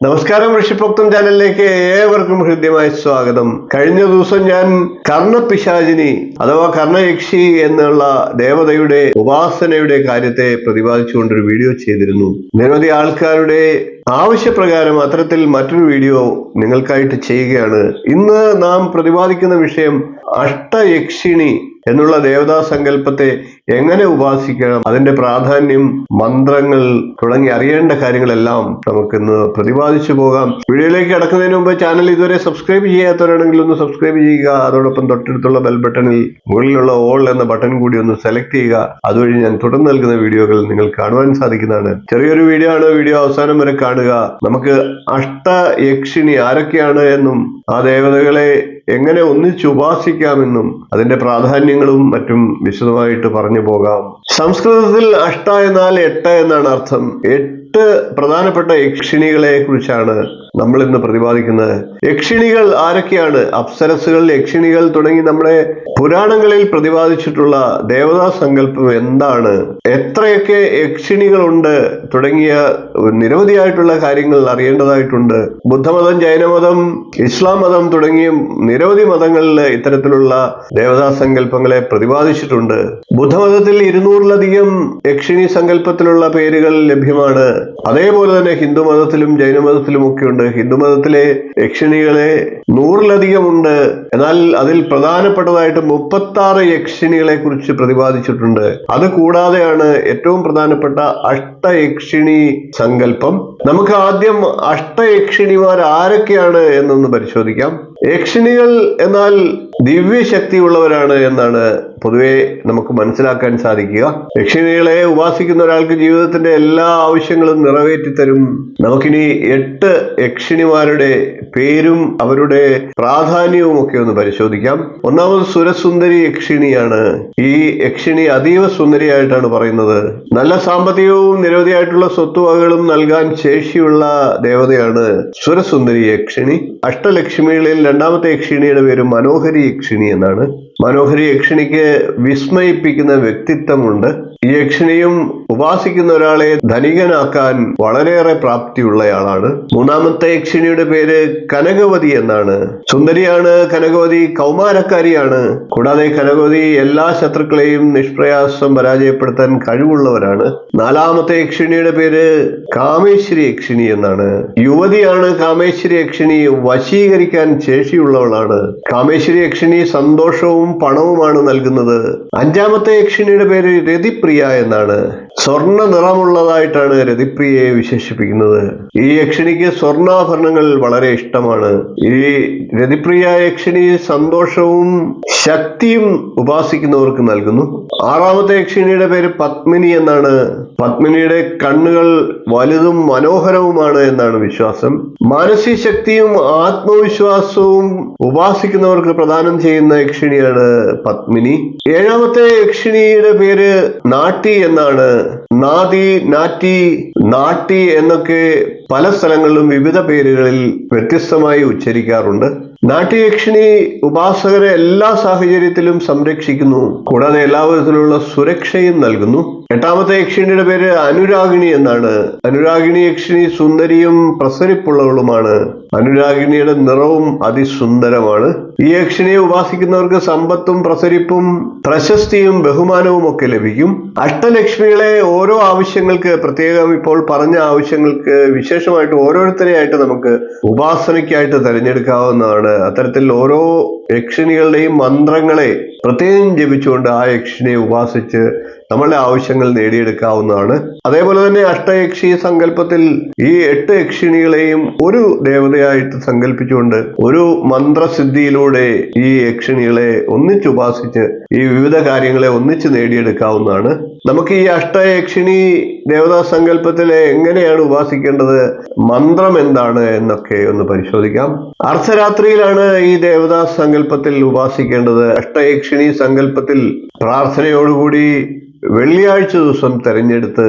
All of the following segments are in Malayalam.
നമസ്കാരം, ഋഷിപ്രോക്തം ചാനലിലേക്ക് ഏവർക്കും ഹൃദ്യമായ സ്വാഗതം. കഴിഞ്ഞ ദിവസം ഞാൻ കർണപിശാചിനി അഥവാ കർണയക്ഷി എന്നുള്ള ദേവതയുടെ ഉപാസനയുടെ കാര്യത്തെ പ്രതിപാദിച്ചുകൊണ്ടൊരു വീഡിയോ ചെയ്തിരുന്നു. നിരവധി ആൾക്കാരുടെ ആവശ്യപ്രകാരം അത്തരത്തിൽ മറ്റൊരു വീഡിയോ നിങ്ങൾക്കായിട്ട് ചെയ്യുകയാണ്. ഇന്ന് നാം പ്രതിപാദിക്കുന്ന വിഷയം അഷ്ടയക്ഷിണി എന്നുള്ള ദേവതാ സങ്കല്പത്തെ എങ്ങനെ ഉപാസിക്കണം, അതിന്റെ പ്രാധാന്യം, മന്ത്രങ്ങൾ തുടങ്ങി അറിയേണ്ട കാര്യങ്ങളെല്ലാം നമുക്കിന്ന് പ്രതിപാദിച്ചു പോകാം. വീഡിയോയിലേക്ക് കടക്കുന്നതിന് മുമ്പ് ചാനൽ ഇതുവരെ സബ്സ്ക്രൈബ് ചെയ്യാത്തവരാണെങ്കിൽ ഒന്ന് സബ്സ്ക്രൈബ് ചെയ്യുക. അതോടൊപ്പം തൊട്ടടുത്തുള്ള ബെൽ ബട്ടണിൽ മുകളിലുള്ള ഓൾ എന്ന ബട്ടൺ കൂടി ഒന്ന് സെലക്ട് ചെയ്യുക. അതുവഴി ഞാൻ തുടർന്ന് നൽകുന്ന വീഡിയോകൾ നിങ്ങൾ കാണുവാൻ സാധിക്കുന്നതാണ്. ചെറിയൊരു വീഡിയോ ആണ്, വീഡിയോ അവസാനം വരെ കാണുക. നമുക്ക് അഷ്ടയക്ഷിണി ആരൊക്കെയാണ് എന്നും ആ ദേവതകളെ എങ്ങനെ ഒന്നിച്ച് ഉപാസിക്കാമെന്നും അതിന്റെ പ്രാധാന്യങ്ങളും മറ്റും വിശദമായിട്ട് പറഞ്ഞു പോകാം. സംസ്കൃതത്തിൽ അഷ്ട എന്നാൽ 8 എന്നാണ് അർത്ഥം. 8 പ്രധാനപ്പെട്ട യക്ഷിണികളെ കുറിച്ചാണ് നമ്മൾ ഇന്ന് പ്രതിപാദിക്കുന്നത്. യക്ഷിണികൾ ആരൊക്കെയാണ്? അപ്സരസുകൾ, യക്ഷിണികൾ തുടങ്ങി നമ്മുടെ പുരാണങ്ങളിൽ പ്രതിപാദിച്ചിട്ടുള്ള ദേവതാ സങ്കല്പം എന്താണ്, എത്രയൊക്കെ യക്ഷിണികളുണ്ട് തുടങ്ങിയ നിരവധിയായിട്ടുള്ള കാര്യങ്ങൾ അറിയേണ്ടതായിട്ടുണ്ട്. ബുദ്ധമതം, ജൈനമതം, ഇസ്ലാം മതം തുടങ്ങിയ നിരവധി മതങ്ങളിൽ ഇത്തരത്തിലുള്ള ദേവതാ സങ്കല്പങ്ങളെ പ്രതിപാദിച്ചിട്ടുണ്ട്. ബുദ്ധമതത്തിൽ 200-ലധികം യക്ഷിണി സങ്കല്പത്തിലുള്ള പേരുകൾ ലഭ്യമാണ്. അതേപോലെ തന്നെ ഹിന്ദു മതത്തിലും ജൈനമതത്തിലും ഒക്കെ ഉണ്ട്. ഹിന്ദുമതത്തിലെ യക്ഷിണികളെ 100-ലധികം ഉണ്ട്. എന്നാൽ അതിൽ പ്രധാനപ്പെട്ടതായിട്ട് 36 യക്ഷിണികളെ കുറിച്ച് പ്രതിപാദിച്ചിട്ടുണ്ട്. അത് കൂടാതെയാണ് ഏറ്റവും പ്രധാനപ്പെട്ട അഷ്ടയക്ഷിണി സങ്കല്പം. നമുക്ക് ആദ്യം അഷ്ടയക്ഷിണിമാർ ആരൊക്കെയാണ് എന്നൊന്ന് പരിശോധിക്കാം. യക്ഷിണികൾ എന്നാൽ ദിവ്യശക്തി ഉള്ളവരാണ് എന്നാണ് പൊതുവെ നമുക്ക് മനസ്സിലാക്കാൻ സാധിക്കുക. യക്ഷിണികളെ ഉപാസിക്കുന്ന ഒരാൾക്ക് ജീവിതത്തിന്റെ എല്ലാ ആവശ്യങ്ങളും നിറവേറ്റി തരും. നമുക്കിനി 8 യക്ഷിണിമാരുടെ പേരും അവരുടെ പ്രാധാന്യവും ഒക്കെ ഒന്ന് പരിശോധിക്കാം. ഒന്നാമത് സുരസുന്ദരി യക്ഷിണിയാണ്. ഈ യക്ഷിണി അതീവ സുന്ദരിയായിട്ടാണ് പറയുന്നത്. നല്ല സാമ്പത്തികവും നിരവധിയായിട്ടുള്ള സ്വത്തുവകകളും നൽകാൻ ശേഷിയുള്ള ദേവതയാണ് സുരസുന്ദരി യക്ഷിണി. അഷ്ടലക്ഷ്മികളിൽ രണ്ടാമത്തെ യക്ഷിണിയുടെ പേര് മനോഹരി യക്ഷിണി എന്നാണ്. മനോഹരി യക്ഷിണിക്ക് വിസ്മയിപ്പിക്കുന്ന വ്യക്തിത്വമുണ്ട്. ഈ യക്ഷിണിയും ഉപാസിക്കുന്ന ഒരാളെ ധനികനാക്കാൻ വളരെയേറെ പ്രാപ്തിയുള്ളയാളാണ്. മൂന്നാമത്തെ യക്ഷിണിയുടെ പേര് കനകവതി എന്നാണ്. സുന്ദരിയാണ് കനകവതി, കൗമാരക്കാരിയാണ്. കൂടാതെ കനകവതി എല്ലാ ശത്രുക്കളെയും നിഷ്പ്രയാസം പരാജയപ്പെടുത്താൻ കഴിവുള്ളവരാണ്. നാലാമത്തെ യക്ഷിണിയുടെ പേര് കാമേശ്വരി യക്ഷിണി എന്നാണ്. യുവതിയാണ് കാമേശ്വരി യക്ഷിണി, വശീകരിക്കാൻ ശേഷിയുള്ളവളാണ്. കാമേശ്വരി യക്ഷിണി സന്തോഷവും പണവുമാണ് നൽകുന്നത്. അഞ്ചാമത്തെ യക്ഷിണിയുടെ പേര് രതിപ്രിയ എന്നാണ്. സ്വർണ്ണ നിറമുള്ളതായിട്ടാണ് രതിപ്രിയയെ വിശേഷിപ്പിക്കുന്നത്. ഈ യക്ഷിണിക്ക് സ്വർണ്ണാഭരണങ്ങൾ വളരെ ഇഷ്ടമാണ്. ഈ രതിപ്രിയ യക്ഷിണി സന്തോഷവും ശക്തിയും ഉപാസിക്കുന്നവർക്ക് നൽകുന്നു. ആറാമത്തെ യക്ഷിണിയുടെ പേര് പത്മിനി എന്നാണ്. പത്മിനിയുടെ കണ്ണുകൾ വലുതും മനോഹരവുമാണ് എന്നാണ് വിശ്വാസം. മാനസിക ശക്തിയും ആത്മവിശ്വാസവും ഉപാസിക്കുന്നവർക്ക് പ്രദാനം ചെയ്യുന്ന യക്ഷിണിയാണ് പത്മിനി. ഏഴാമത്തെ യക്ഷിണിയുടെ പേര് നാട്ടി എന്നാണ്. നാദി, നാറ്റി, നാട്ടി എന്നൊക്കെ പല സ്ഥലങ്ങളിലും വിവിധ പേരുകളിൽ വ്യത്യസ്തമായി ഉച്ചരിക്കാറുണ്ട്. നാട്യയക്ഷിണി ഉപാസകരെ എല്ലാ സാഹചര്യത്തിലും സംരക്ഷിക്കുന്നു. കൂടാതെ എല്ലാ വിധത്തിലുള്ള സുരക്ഷയും നൽകുന്നു. എട്ടാമത്തെ യക്ഷിണിയുടെ പേര് അനുരാഗിണി എന്നാണ്. അനുരാഗിണി യക്ഷിണി സുന്ദരിയും പ്രസരിപ്പുള്ളവളുമാണ്. അനുരാഗിണിയുടെ നിറവും അതിസുന്ദരമാണ്. ഈ യക്ഷിണിയെ ഉപാസിക്കുന്നവർക്ക് സമ്പത്തും പ്രസരിപ്പും പ്രശസ്തിയും ബഹുമാനവും ഒക്കെ ലഭിക്കും. അഷ്ടലക്ഷ്മികളെ ഓരോ ആവശ്യങ്ങൾക്ക്, പ്രത്യേകം ഇപ്പോൾ പറഞ്ഞ ആവശ്യങ്ങൾക്ക് വിശേഷമായിട്ട് ഓരോരുത്തരെയായിട്ട് നമുക്ക് ഉപാസനയ്ക്കായിട്ട് തിരഞ്ഞെടുക്കാവുന്നതാണ്. അത്തരത്തിൽ ഓരോ യക്ഷിണികളുടെയും മന്ത്രങ്ങളെ പ്രത്യേകം ജപിച്ചുകൊണ്ട് ആ യക്ഷിണിയെ ഉപാസിച്ച് നമ്മളുടെ ആവശ്യങ്ങൾ നേടിയെടുക്കാവുന്നതാണ്. അതേപോലെ തന്നെ അഷ്ടയക്ഷി സങ്കല്പത്തിൽ ഈ 8 യക്ഷിണികളെയും ഒരു ദേവതയായിട്ട് സങ്കല്പിച്ചുകൊണ്ട് ഒരു മന്ത്രസിദ്ധിയിലൂടെ ഈ യക്ഷിണികളെ ഒന്നിച്ചുപാസിച്ച് ഈ വിവിധ കാര്യങ്ങളെ ഒന്നിച്ച് നേടിയെടുക്കാവുന്നതാണ്. നമുക്ക് ഈ അഷ്ടയക്ഷിണി ദേവതാ സങ്കല്പത്തിലെ എങ്ങനെയാണ് ഉപാസിക്കേണ്ടത്, മന്ത്രം എന്താണ് എന്നൊക്കെ ഒന്ന് പരിശോധിക്കാം. അർദ്ധരാത്രിയിലാണ് ഈ ദേവതാ സങ്കല്പത്തിൽ ഉപാസിക്കേണ്ടത്. അഷ്ടയക്ഷിണി സങ്കല്പത്തിൽ പ്രാർത്ഥനയോടുകൂടി വെള്ളിയാഴ്ച ദിവസം തെരഞ്ഞെടുത്ത്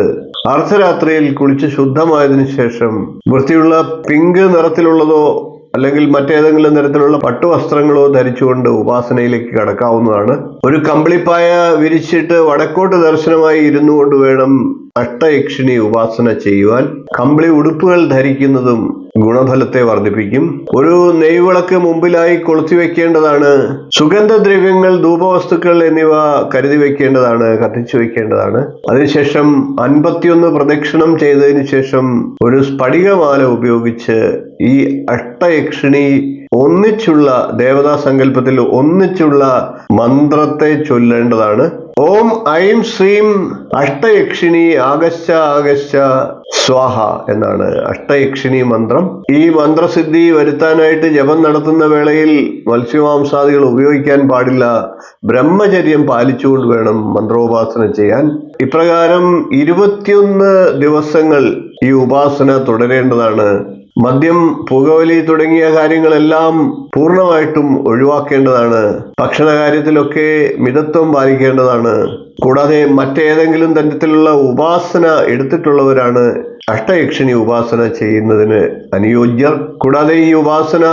അർദ്ധരാത്രിയിൽ കുളിച്ച് ശുദ്ധമായതിനു ശേഷം വൃത്തിയുള്ള പിങ്ക് നിറത്തിലുള്ളതോ അല്ലെങ്കിൽ മറ്റേതെങ്കിലും തരത്തിലുള്ള പട്ടുവസ്ത്രങ്ങളോ ധരിച്ചുകൊണ്ട് ഉപാസനയിലേക്ക് കടക്കാവുന്നതാണ്. ഒരു കമ്പിളിപ്പായ വിരിച്ചിട്ട് വടക്കോട്ട് ദർശനമായി ഇരുന്നു കൊണ്ട് വേണം അഷ്ടയക്ഷിണി ഉപാസന ചെയ്യുവാൻ. കമ്പിളി ഉടുപ്പുകൾ ധരിക്കുന്നതും ഗുണഫലത്തെ വർദ്ധിപ്പിക്കും. ഒരു നെയ്വിളക്ക് മുമ്പിലായി കൊളുത്തി വെക്കേണ്ടതാണ്. സുഗന്ധദ്രവ്യങ്ങൾ, ധൂപവസ്തുക്കൾ എന്നിവ കരുതി വെക്കേണ്ടതാണ്, കത്തിച്ചു വെക്കേണ്ടതാണ്. അതിനുശേഷം 51 പ്രദക്ഷിണം ചെയ്തതിനു ശേഷം ഒരു സ്ഫടികമാല ഉപയോഗിച്ച് ഈ അഷ്ടയക്ഷിണി ഒന്നിച്ചുള്ള ദേവതാ സങ്കല്പത്തിൽ ഒന്നിച്ചുള്ള മന്ത്രത്തെ ചൊല്ലേണ്ടതാണ്. ഓം ഐം ശ്രീം അഷ്ടയക്ഷിണി ആഗശ്ച ആഗശ്ച സ്വാഹ എന്നാണ് അഷ്ടയക്ഷിണി മന്ത്രം. ഈ മന്ത്രസിദ്ധി വരുത്താനായിട്ട് ജപം നടത്തുന്ന വേളയിൽ മത്സ്യമാംസാദികൾ ഉപയോഗിക്കാൻ പാടില്ല. ബ്രഹ്മചര്യം പാലിച്ചുകൊണ്ട് വേണം മന്ത്രോപാസന ചെയ്യാൻ. ഇപ്രകാരം 21 ദിവസങ്ങൾ ഈ ഉപാസന തുടരേണ്ടതാണ്. മദ്യം, പുകവലി തുടങ്ങിയ കാര്യങ്ങളെല്ലാം പൂർണ്ണമായിട്ടും ഒഴിവാക്കേണ്ടതാണ്. ഭക്ഷണ കാര്യത്തിലൊക്കെ മിതത്വം പാലിക്കേണ്ടതാണ്. കൂടാതെ മറ്റേതെങ്കിലും തരത്തിലുള്ള ഉപാസന എടുത്തിട്ടുള്ളവരാണ് അഷ്ടയക്ഷിണി ഉപാസന ചെയ്യുന്നതിന് അനുയോജ്യർ. കൂടാതെ ഈ ഉപാസന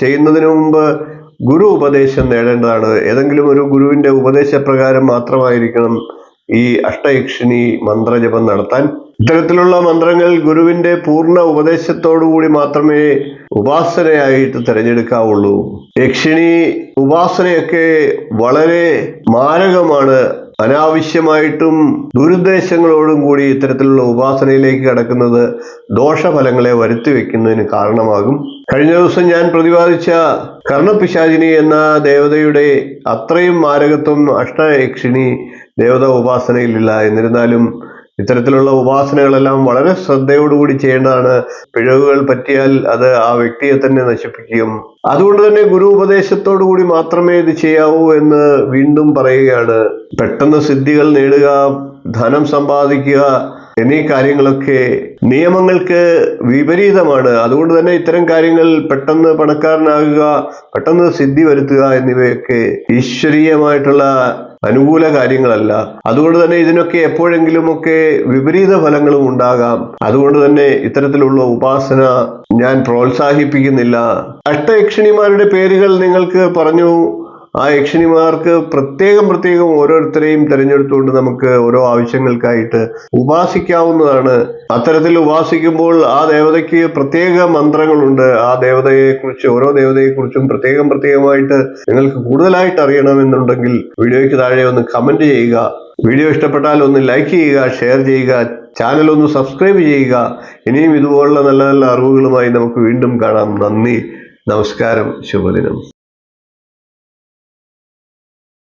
ചെയ്യുന്നതിന് മുമ്പ് ഗുരു ഉപദേശം നേടേണ്ടതാണ്. ഏതെങ്കിലും ഒരു ഗുരുവിന്റെ ഉപദേശപ്രകാരം മാത്രമായിരിക്കണം ഈ അഷ്ടയക്ഷിണി മന്ത്രജപം നടത്താൻ. ഇത്തരത്തിലുള്ള മന്ത്രങ്ങൾ ഗുരുവിന്റെ പൂർണ്ണ ഉപദേശത്തോടുകൂടി മാത്രമേ ഉപാസനയായിട്ട് തിരഞ്ഞെടുക്കാവുള്ളൂ. യക്ഷിണി ഉപാസനയൊക്കെ വളരെ മാരകമാണ്. അനാവശ്യമായിട്ടും ദുരുദ്ദേശങ്ങളോടും കൂടി ഇത്തരത്തിലുള്ള ഉപാസനയിലേക്ക് കടക്കുന്നത് ദോഷഫലങ്ങളെ വരുത്തി വെക്കുന്നതിന് കാരണമാകും. കഴിഞ്ഞ ദിവസം ഞാൻ പ്രതിപാദിച്ച കർണപിശാചിനി എന്ന ദേവതയുടെ അത്രയും മാരകത്വം അഷ്ടയക്ഷിണി ദേവത ഉപാസനയിലില്ല. എന്നിരുന്നാലും ഇത്തരത്തിലുള്ള ഉപാസനകളെല്ലാം വളരെ ശ്രദ്ധയോടുകൂടി ചെയ്യേണ്ടതാണ്. പിഴവുകൾ പറ്റിയാൽ അത് ആ വ്യക്തിയെ തന്നെ നശിപ്പിക്കും. അതുകൊണ്ട് തന്നെ ഗുരു ഉപദേശത്തോടു കൂടി മാത്രമേ ഇത് ചെയ്യാവൂ എന്ന് വീണ്ടും പറയുകയാണ്. പെട്ടെന്ന് സിദ്ധികൾ നേടുക, ധനം സമ്പാദിക്കുക എന്നീ കാര്യങ്ങളൊക്കെ നിയമങ്ങൾക്ക് വിപരീതമാണ്. അതുകൊണ്ട് തന്നെ ഇത്തരം കാര്യങ്ങൾ പെട്ടെന്ന് പണക്കാരനാകുക, പെട്ടെന്ന് സിദ്ധി വരുത്തുക എന്നിവയൊക്കെ ഈശ്വരീയമായിട്ടുള്ള അനുകൂല കാര്യങ്ങളല്ല. അതുകൊണ്ട് തന്നെ ഇതിനൊക്കെ എപ്പോഴെങ്കിലുമൊക്കെ വിപരീത ഫലങ്ങളും ഉണ്ടാകാം. അതുകൊണ്ട് തന്നെ ഇത്തരത്തിലുള്ള ഉപാസന ഞാൻ പ്രോത്സാഹിപ്പിക്കുന്നില്ല. അഷ്ടയക്ഷിണിമാരുടെ പേരുകൾ നിങ്ങൾക്ക് പറഞ്ഞു. ആ യക്ഷിണിമാർക്ക് പ്രത്യേകം ഓരോരുത്തരെയും തിരഞ്ഞെടുത്തുകൊണ്ട് നമുക്ക് ഓരോ ആവശ്യങ്ങൾക്കായിട്ട് ഉപാസിക്കാവുന്നതാണ്. അത്തരത്തിൽ ഉപാസിക്കുമ്പോൾ ആ ദേവതയ്ക്ക് പ്രത്യേക മന്ത്രങ്ങളുണ്ട്. ആ ദേവതയെക്കുറിച്ച്, ഓരോ ദേവതയെക്കുറിച്ചും പ്രത്യേകമായിട്ട് നിങ്ങൾക്ക് കൂടുതലായിട്ട് അറിയണമെന്നുണ്ടെങ്കിൽ വീഡിയോയ്ക്ക് താഴെ ഒന്ന് കമന്റ് ചെയ്യുക. വീഡിയോ ഇഷ്ടപ്പെട്ടാൽ ഒന്ന് ലൈക്ക് ചെയ്യുക, ഷെയർ ചെയ്യുക, ചാനൽ ഒന്ന് സബ്സ്ക്രൈബ് ചെയ്യുക. ഇനിയും ഇതുപോലുള്ള നല്ല നല്ല അറിവുകളുമായി നമുക്ക് വീണ്ടും കാണാം. നന്ദി, നമസ്കാരം, ശുഭദിനം.